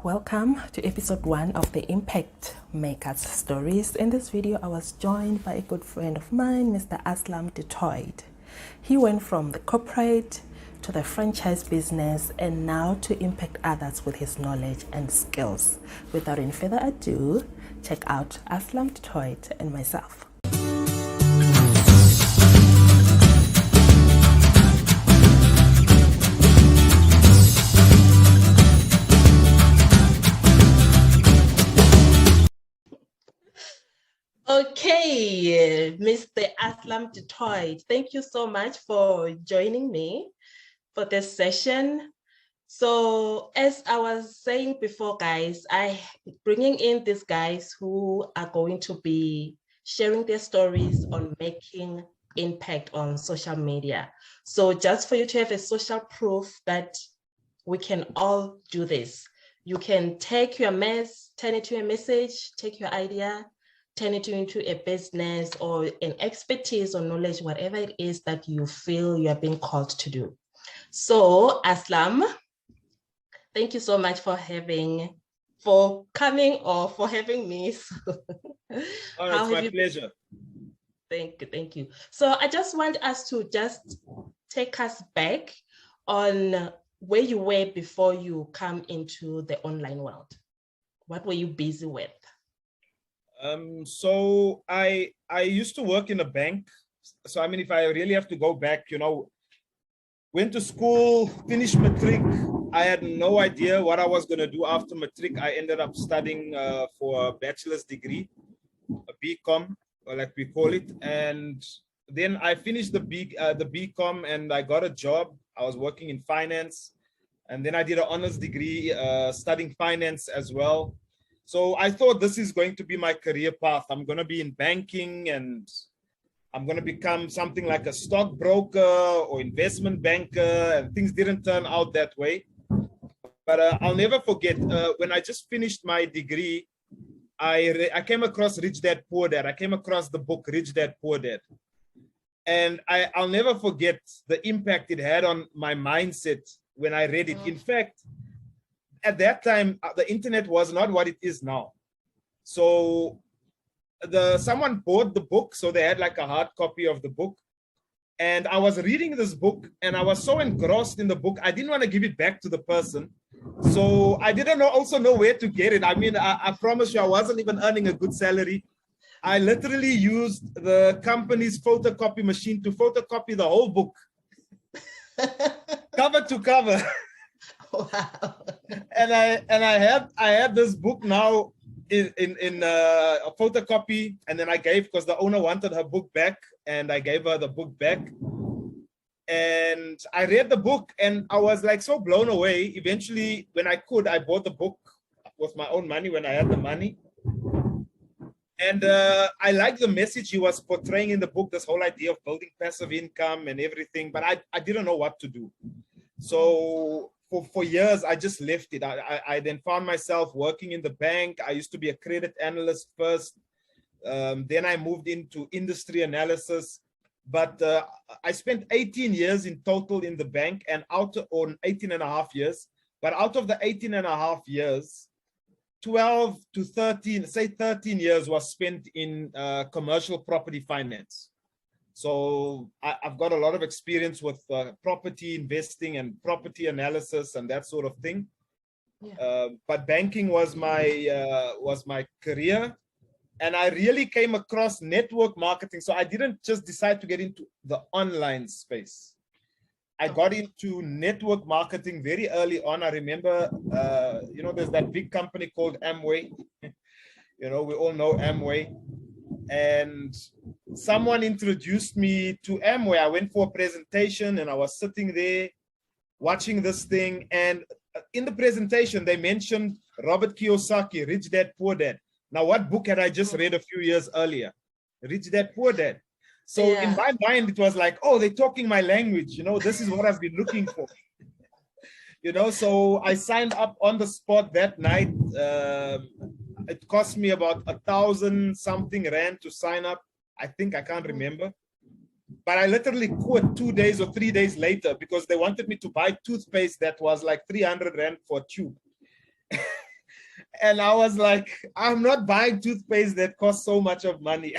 Welcome to episode 1 of the Impact Makers Stories. In this video, I was joined by a good friend of mine, Mr. Aslam Detoyd. He went from the corporate to the franchise business and now to impact others with his knowledge and skills. Without any further ado, check out Aslam Detoyd and myself. Okay, Mr. Aslam Detoyd, thank you so much for joining me for this session. So as I was saying before, guys, I'm bringing in these guys who are going to be sharing their stories on making impact on social media. So just for you to have a social proof that we can all do this. You can take your mess, turn it to a message, take your idea, turn it into a business or an expertise or knowledge, whatever it is that you feel you are being called to do. So Aslam, thank you so much for coming or for having me. Oh, it's my pleasure. Thank you. So I just want us to just take us back on where you were before you come into the online world. What were you busy with? So I used to work in a bank. So I mean, if I really have to go back, went to school, finished matric. I had no idea what I was going to do after matric. I ended up studying for a bachelor's degree, a BCom, or like we call it. And then I finished the BCom and I got a job. I was working in finance. And then I did an honors degree studying finance as well. So I thought this is going to be my career path. I'm going to be in banking and I'm going to become something like a stockbroker or investment banker, and things didn't turn out that way. But I'll never forget when I just finished my degree, I came across Rich Dad Poor Dad. I came across the book Rich Dad Poor Dad. And I'll never forget the impact it had on my mindset when I read it. In fact, at that time, the internet was not what it is now. So someone bought the book, so they had like a hard copy of the book. And I was reading this book and I was so engrossed in the book, I didn't want to give it back to the person. So I didn't also know where to get it. I mean, I promise you, I wasn't even earning a good salary. I literally used the company's photocopy machine to photocopy the whole book, cover to cover. Wow. And I had this book now in a photocopy, and then I gave, because the owner wanted her book back, and I gave her the book back. And I read the book and I was like so blown away. Eventually, when I could, I bought the book with my own money when I had the money. And I liked the message he was portraying in the book, this whole idea of building passive income and everything, but I didn't know what to do. So for years, I just left it. I then found myself working in the bank. I used to be a credit analyst first. Then I moved into industry analysis. But I spent 18 years in total in the bank, and on 18 and a half years. But out of the 18 and a half years, 12 to 13, say 13 years was spent in commercial property finance. So I've got a lot of experience with property investing and property analysis and that sort of thing. Yeah. But banking was my career, and I really came across network marketing. So I didn't just decide to get into the online space. I got into network marketing very early on. I remember, there's that big company called Amway. We all know Amway. And someone introduced me to Amway. I went for a presentation and I was sitting there watching this thing. And in the presentation, they mentioned Robert Kiyosaki, Rich Dad, Poor Dad. Now, what book had I just read a few years earlier? Rich Dad, Poor Dad. So yeah. In my mind, it was like, oh, they're talking my language. this is what I've been looking for. So I signed up on the spot that night. It cost me about 1,000 something rand to sign up. I can't remember. But I literally quit 2 days or 3 days later because they wanted me to buy toothpaste that was like 300 rand for a tube. And I was like, I'm not buying toothpaste that costs so much of money.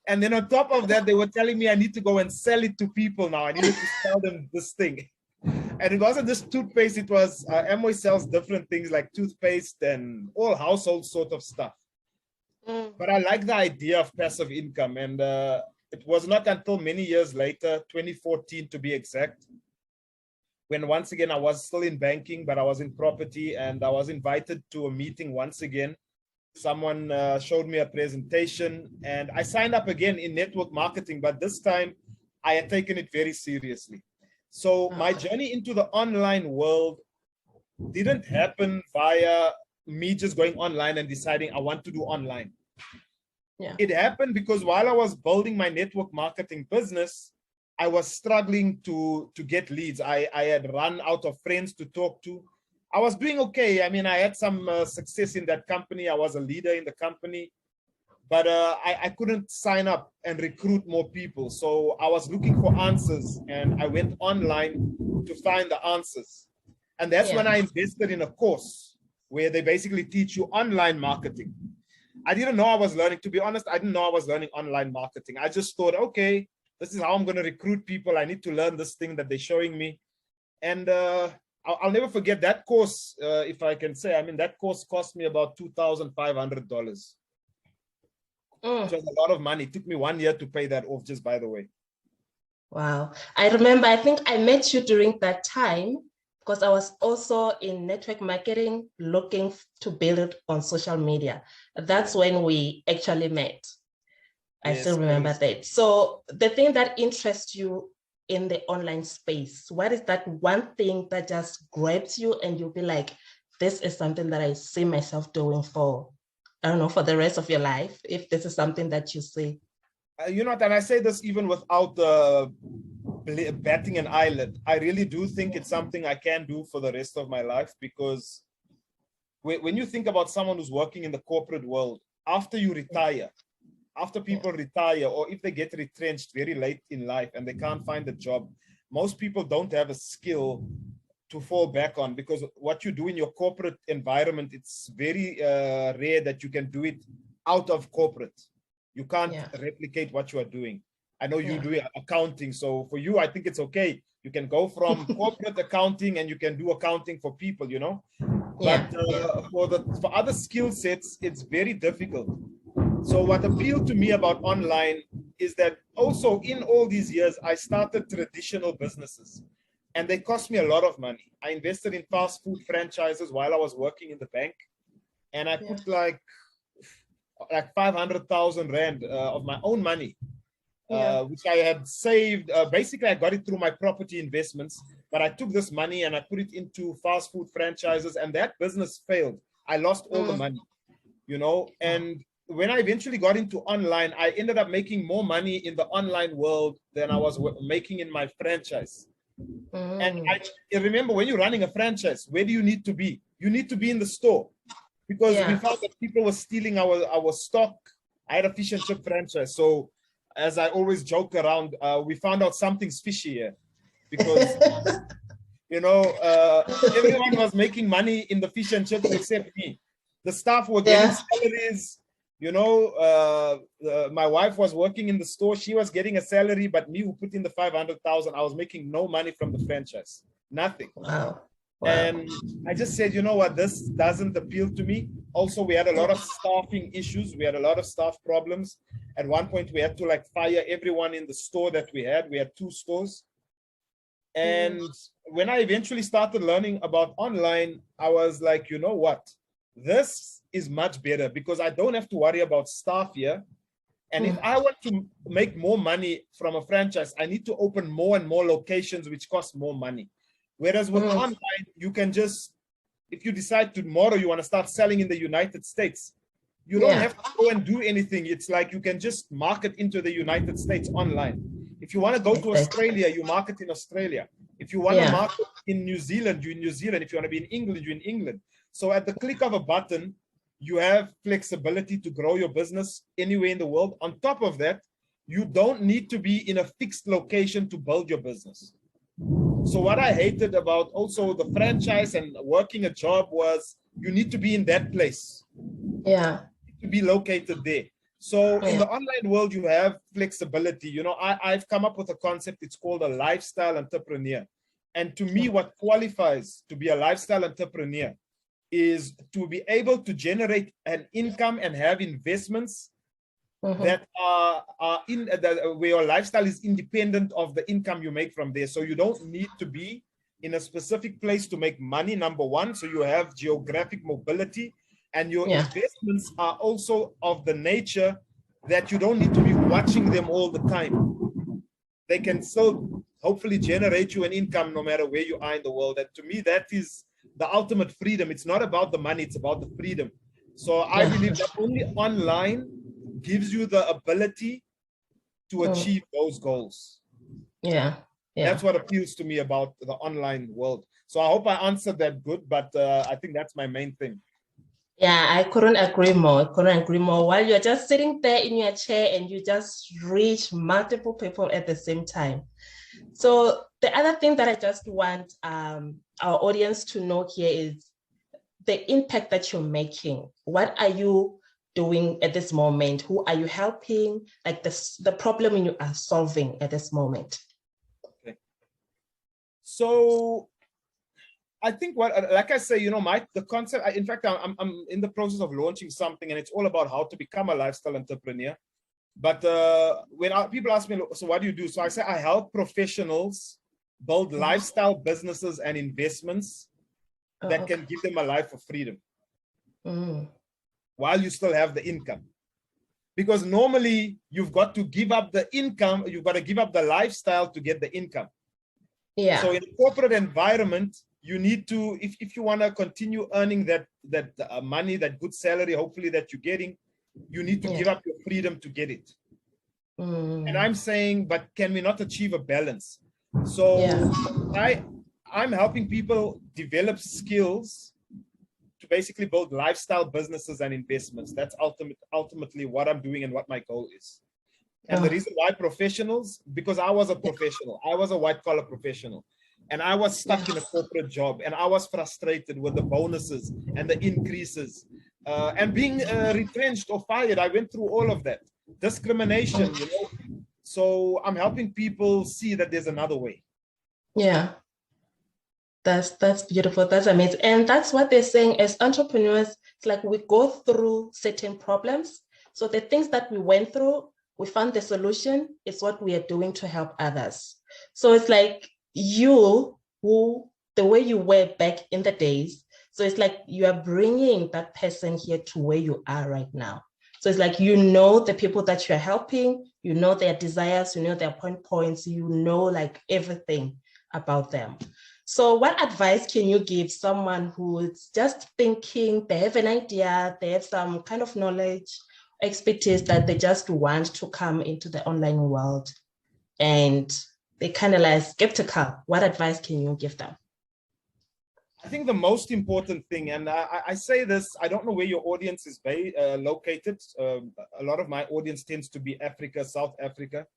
And then on top of that, they were telling me I need to go and sell it to people now. I needed to sell them this thing. And it wasn't just toothpaste, it was Amway sells different things like toothpaste and all household sort of stuff. But I like the idea of passive income. And it was not until many years later, 2014 to be exact, when once again I was still in banking, but I was in property, and I was invited to a meeting once again. Someone showed me a presentation, and I signed up again in network marketing, but this time I had taken it very seriously. So my journey into the online world didn't happen via me just going online and deciding I want to do online. Yeah. It happened because while I was building my network marketing business, I was struggling to get leads. I had run out of friends to talk to. I was doing okay. I mean, I had some success in that company. I was a leader in the company, but I couldn't sign up and recruit more people. So I was looking for answers, and I went online to find the answers. And that's when I invested in a course where they basically teach you online marketing. I didn't know I was learning. To be honest, I didn't know I was learning online marketing. I just thought, okay, this is how I'm going to recruit people. I need to learn this thing that they're showing me. And I'll never forget that course, if I can say. I mean, that course cost me about $2,500. It was a lot of money. It took me 1 year to pay that off, just by the way. Wow. I remember, I think I met you during that time because I was also in network marketing, looking to build it on social media. That's when we actually met. I still remember that. So the thing that interests you in the online space, what is that one thing that just grabs you and you'll be like, this is something that I see myself doing for, I don't know, for the rest of your life, if this is something that you see? You know, and I say this even without batting an eyelid. I really do think it's something I can do for the rest of my life, because when you think about someone who's working in the corporate world, after you retire, after people retire, or if they get retrenched very late in life and they can't find a job, most people don't have a skill to fall back on, because what you do in your corporate environment, it's very rare that you can do it out of corporate. You can't replicate what you are doing. I know you do accounting, so for you, I think it's okay. You can go from corporate accounting and you can do accounting for people, you know. But for other skill sets, it's very difficult. So what appealed to me about online is that also in all these years, I started traditional businesses, and they cost me a lot of money. I invested in fast food franchises while I was working in the bank, and I put like 500,000 Rand of my own money, which I had saved. Basically, I got it through my property investments, but I took this money and I put it into fast food franchises, and that business failed. I lost all the money, you know. And when I eventually got into online, I ended up making more money in the online world than I was making in my franchise. And I remember, when you're running a franchise, where do you need to be? You need to be in the store, because we found that people were stealing our stock. I had a fish and chip franchise. So as I always joke around, we found out something's fishy here, because, you know, everyone was making money in the fish and chips except me. The staff were getting salaries. You know, my wife was working in the store. She was getting a salary, but me, who put in the 500,000, I was making no money from the franchise. Nothing. Wow. And I just said, you know what, this doesn't appeal to me. Also, we had a lot of staffing issues. We had a lot of staff problems. At one point, we had to like fire everyone in the store that we had. We had 2 stores. And when I eventually started learning about online, I was like, you know what, this is much better, because I don't have to worry about staff here. And if I want to make more money from a franchise, I need to open more and more locations, which cost more money. Whereas with online, you can just, if you decide tomorrow you want to start selling in the United States, you don't have to go and do anything. It's like you can just market into the United States online. If you want to go to Australia, you market in Australia. If you want to market in New Zealand, you're in New Zealand. If you want to be in England, you're in England. So at the click of a button, you have flexibility to grow your business anywhere in the world. On top of that, you don't need to be in a fixed location to build your business. So what I hated about also the franchise and working a job was you need to be in that place. Yeah. To be located there. So in Yeah. the online world, you have flexibility. You know, I've come up with a concept. It's called a lifestyle entrepreneur. And to me, what qualifies to be a lifestyle entrepreneur is to be able to generate an income and have investments that are where your lifestyle is independent of the income you make from there. So you don't need to be in a specific place to make money, number one. So you have geographic mobility, and your investments are also of the nature that you don't need to be watching them all the time. They can still hopefully generate you an income no matter where you are in the world. And to me, that is the ultimate freedom. It's not about the money, it's about the freedom. So I believe that only online gives you the ability to achieve those goals. Yeah. That's what appeals to me about the online world. So I hope I answered that good, but I think that's my main thing. Yeah, I couldn't agree more. While you're just sitting there in your chair and you just reach multiple people at the same time. So the other thing that I just want our audience to know here is the impact that you're making. What are you doing at this moment? Who are you helping? Like the problem you are solving at this moment. Okay. So I think like I say, you know, the concept, in fact, I'm in the process of launching something, and it's all about how to become a lifestyle entrepreneur. But when people ask me, so what do you do? So I say, I help professionals build lifestyle businesses and investments that can give them a life of freedom while you still have the income. Because normally you've got to give up the income, you've got to give up the lifestyle to get the income. Yeah. So in a corporate environment, you need to, if you want to continue earning that money, that good salary, hopefully that you're getting, you need to give up your freedom to get it. And I'm saying, but can we not achieve a balance? So I'm helping people develop skills to basically build lifestyle businesses and investments. That's ultimately what I'm doing and what my goal is. And the reason why professionals, because I was a professional, I was a white collar professional. And I was stuck in a corporate job, and I was frustrated with the bonuses and the increases and being retrenched or fired. I went through all of that. Discrimination, you know. So I'm helping people see that there's another way. Yeah. That's beautiful. That's amazing. And that's what they're saying as entrepreneurs. It's like we go through certain problems. So the things that we went through, we found the solution. It's what we are doing to help others. So it's like the way you were back in the days. So it's like you are bringing that person here to where you are right now. So it's like, you know, the people that you're helping, you know, their desires, you know, their points, you know, like everything about them. So what advice can you give someone who's just thinking, they have an idea, they have some kind of knowledge, expertise that they just want to come into the online world and they kind of like skeptical? What advice can you give them? I think the most important thing, and I say this, I don't know where your audience is located. A lot of my audience tends to be Africa, South Africa.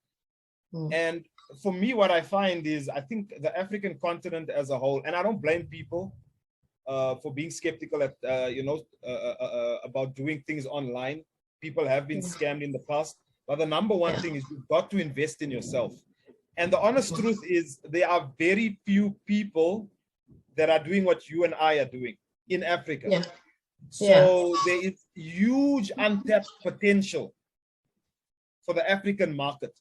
And for me, what I find is, I think the African continent as a whole, and I don't blame people for being skeptical at, about doing things online. People have been scammed in the past. But the number one thing is you've got to invest in yourself. And the honest truth is there are very few people that are doing what you and I are doing in Africa. So there is huge untapped potential for the African market.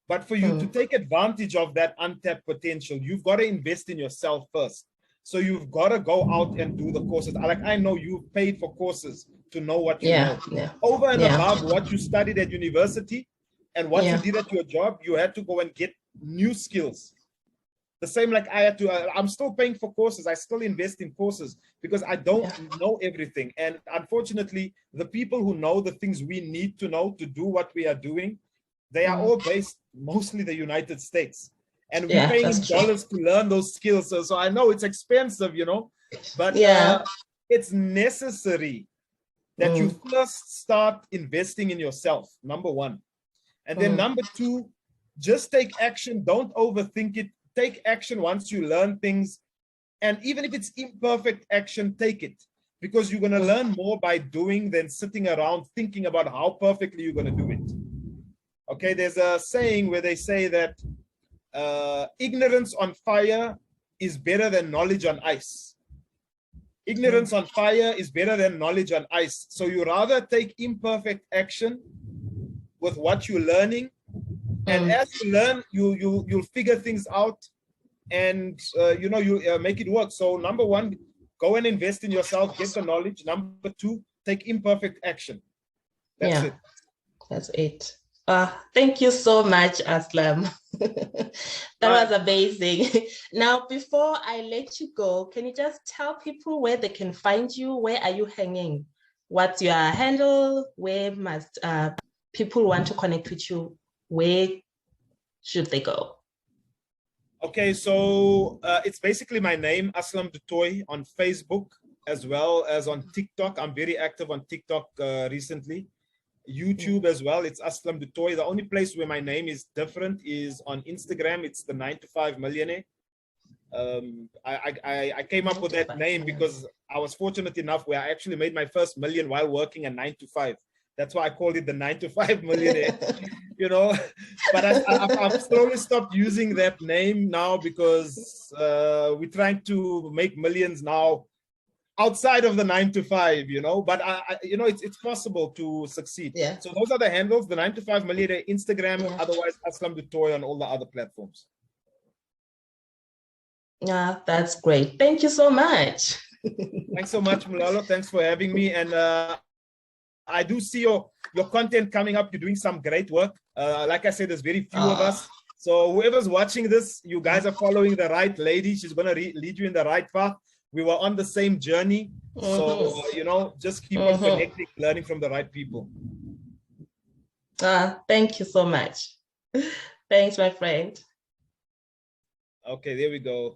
But for you to take advantage of that untapped potential, you've got to invest in yourself first. So you've got to go out and do the courses. Like, I know you've paid for courses to know what you know. Over and above what you studied at university and what you did at your job, you had to go and get new skills. The same like I had to, I'm still paying for courses. I still invest in courses because I don't know everything. And unfortunately, the people who know the things we need to know to do what we are doing, they are all based mostly the United States. And we're paying in dollars to learn those skills. So I know it's expensive, you know, but it's necessary that you first start investing in yourself, number one. And then number two, just take action. Don't overthink it. Take action once you learn things. And even if it's imperfect action, take it. because you're going to learn more by doing than sitting around thinking about how perfectly you're going to do it. Okay, there's a saying where they say that ignorance on fire is better than knowledge on ice. Ignorance on fire is better than knowledge on ice. So you rather take imperfect action with what you're learning, and as you learn, you'll figure things out, and you know, you make it work. So number one, go and invest in yourself, get the knowledge. Number two, take imperfect action. That's it. That's it. Thank you so much, Aslam. That was amazing. Now, before I let you go, can you just tell people where they can find you? Where are you hanging? What's your handle? Where must people want to connect with you? Where should they go? Okay, so it's basically my name, Aslam Du Toit, on Facebook as well as on TikTok. I'm very active on TikTok recently. YouTube as well. It's Aslam Du Toit. The only place where my name is different is on Instagram. It's the 9 to 5 Millionaire. I came up with that name because I was fortunate enough where I actually made my first million while working a 9 to 5. That's why I called it the 9 to 5 Millionaire. You know, but I've slowly stopped using that name now because we're trying to make millions now outside of the 9 to 5, you know, but you know, it's possible to succeed. Yeah. So those are the handles, the 9 to 5 Millionaire, Instagram, otherwise Aslam Du Toit on all the other platforms. Yeah, that's great. Thank you so much. Thanks so much, Mulalo. Thanks for having me. And I do see your content coming up. You're doing some great work. Like I said, there's very few of us. So whoever's watching this, you guys are following the right lady. She's going to lead you in the right path. We were on the same journey. So, you know, just keep on connecting, learning from the right people. Thank you so much. Thanks, my friend. Okay, there we go.